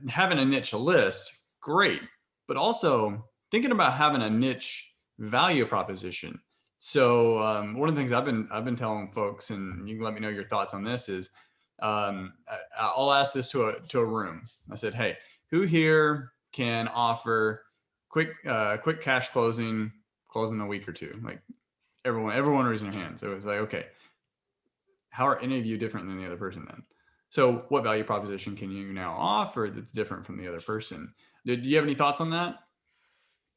having a niche list, great, but also thinking about having a niche value proposition. So one of the things I've been telling folks, and you can let me know your thoughts on this, is I'll ask this to a room. I said, hey, who here can offer quick cash closing a week or two? Like everyone raising their hand. So it was like, okay, how are any of you different than the other person then? So what value proposition can you now offer that's different from the other person? Do you have any thoughts on that?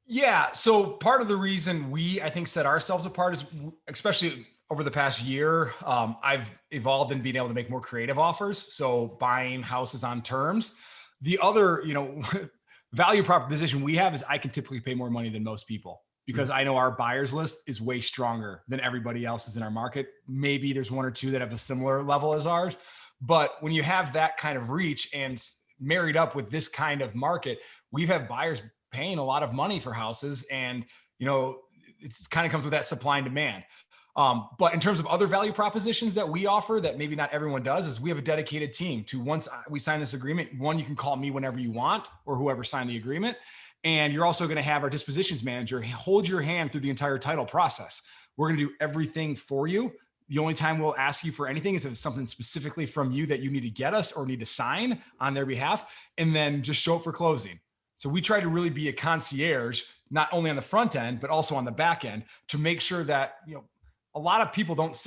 Yeah. So part of the reason we, I think, set ourselves apart is, especially over the past year, I've evolved in being able to make more creative offers. So buying houses on terms. The other, value proposition we have is I can typically pay more money than most people because I know our buyers list is way stronger than everybody else's in our market. Maybe there's one or two that have a similar level as ours. But when you have that kind of reach and married up with this kind of market, we've had buyers paying a lot of money for houses, and it's kind of comes with that supply and demand. But in terms of other value propositions that we offer that maybe not everyone does, is we have a dedicated team to, once we sign this agreement, one, you can call me whenever you want or whoever signed the agreement. And you're also going to have our dispositions manager hold your hand through the entire title process. We're going to do everything for you. The only time we'll ask you for anything is if it's something specifically from you that you need to get us or need to sign on their behalf, and then just show up for closing. So we try to really be a concierge, not only on the front end, but also on the back end, to make sure that, a lot of people don't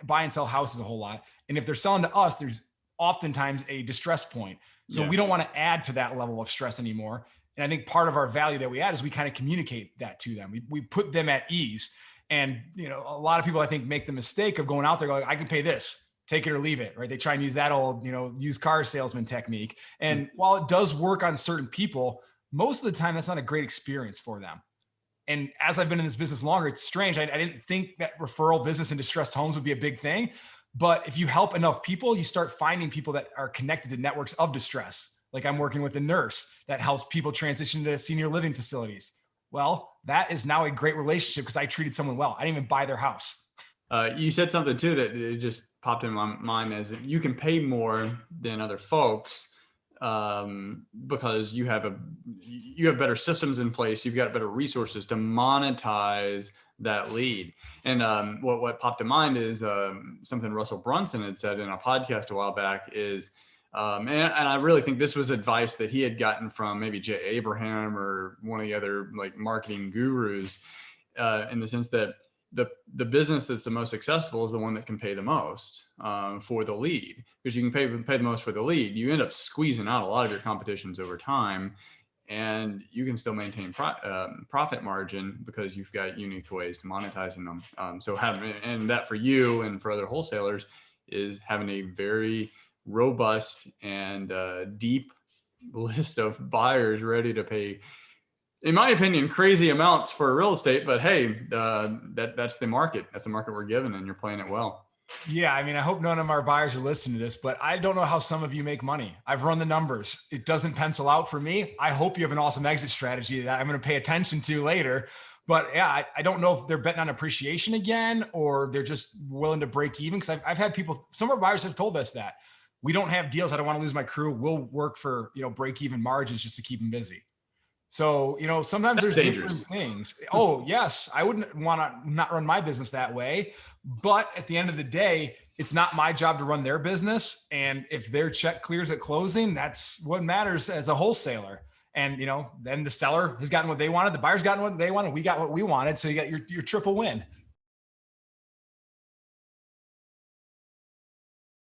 buy and sell houses a whole lot. And if they're selling to us, there's oftentimes a distress point. So Yeah. we don't want to add to that level of stress anymore. And I think part of our value that we add is we kind of communicate that to them. We put them at ease. And, a lot of people, I think, make the mistake of going out there going, I can pay this, take it or leave it, right? They try and use that old, used car salesman technique. And while it does work on certain people, most of the time that's not a great experience for them. And as I've been in this business longer, it's strange. I didn't think that referral business and distressed homes would be a big thing. But if you help enough people, you start finding people that are connected to networks of distress. Like I'm working with a nurse that helps people transition to senior living facilities. Well, that is now a great relationship because I treated someone well. I didn't even buy their house. You said something too that it just popped in my mind, as you can pay more than other folks because you have better systems in place. You've got better resources to monetize that lead. And what popped to mind is something Russell Brunson had said in a podcast a while back is, and I really think this was advice that he had gotten from maybe Jay Abraham or one of the other like marketing gurus, in the sense that the business that's the most successful is the one that can pay the most for the lead, because you can pay the most for the lead. You end up squeezing out a lot of your competitions over time, and you can still maintain profit margin because you've got unique ways to monetizing them. So having, and that for you and for other wholesalers, is having a very robust and deep list of buyers ready to pay, in my opinion, crazy amounts for real estate. But hey, that's the market. That's the market we're given, and you're playing it well. Yeah, I mean, I hope none of our buyers are listening to this, but I don't know how some of you make money. I've run the numbers. It doesn't pencil out for me. I hope you have an awesome exit strategy that I'm going to pay attention to later. But yeah, I don't know if they're betting on appreciation again, or they're just willing to break even. Because I've had people, some of our buyers have told us that we don't have deals. I don't want to lose my crew. We'll work for, break even margins just to keep them busy. So, sometimes That's there's different dangerous. things. Oh, yes, I wouldn't want to not run my business that way. But at the end of the day, it's not my job to run their business. And if their check clears at closing, that's what matters as a wholesaler. And, then the seller has gotten what they wanted. The buyer's gotten what they wanted. We got what we wanted. So you got your triple win.